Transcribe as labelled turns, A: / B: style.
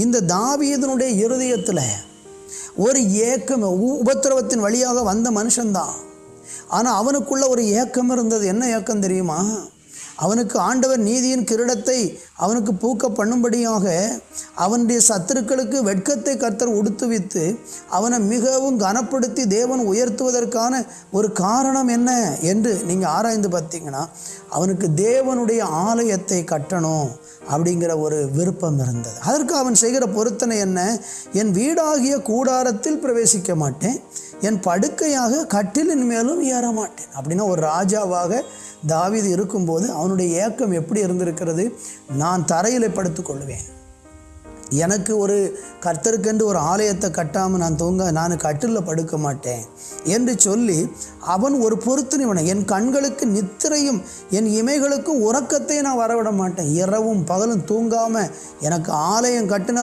A: இந்த தாவீதினுடைய இருதயத்தில் ஒரு ஏக்கம், உபத்திரவத்தின் வழியாக வந்த மனுஷன்தான். ஆனால் அவனுக்குள்ள ஒரு ஏக்கம் இருந்தது. என்ன ஏக்கம் தெரியுமா? அவனுக்கு ஆண்டவர் நீதியின் கிரீடத்தை அவனுக்கு பூக்க பண்ணும்படியாக அவனுடைய சத்துருக்களுக்கு வெட்கத்தை கர்த்தர் உடுத்துவித்து அவனை மிகவும் கனப்படுத்தி தேவன் உயர்த்துவதற்கான ஒரு காரணம் என்ன என்று நீங்கள் ஆராய்ந்து பார்த்தீங்கன்னா, அவனுக்கு தேவனுடைய ஆலயத்தை கட்டணும் அப்படிங்கிற ஒரு விருப்பம் இருந்தது. அதற்கு அவன் செய்கிற பொருத்தனை என்ன? என் வீடாகிய கூடாரத்தில் பிரவேசிக்க மாட்டேன், என் படுக்கையாக கட்டிலின் மேலும் ஏற மாட்டேன். அப்படின்னா ஒரு ராஜாவாக தாவீது இருக்கும்போது அவனுடைய ஏக்கம் எப்படி இருந்திருக்கிறது? நான் தரையில் படுத்துக்கொள்வேன், எனக்கு ஒரு கர்த்தருக்கென்று ஒரு ஆலயத்தை கட்டாமல் நான் கட்டிலில் படுக்க மாட்டேன் என்று சொல்லி அவன் ஒரு பொருத்தனை, என் கண்களுக்கு நித்திரையும் என் இமைகளுக்கும் உறக்கத்தை நான் வரவிட மாட்டேன், இரவும் பகலும் தூங்காமல் எனக்கு ஆலயம் கட்டின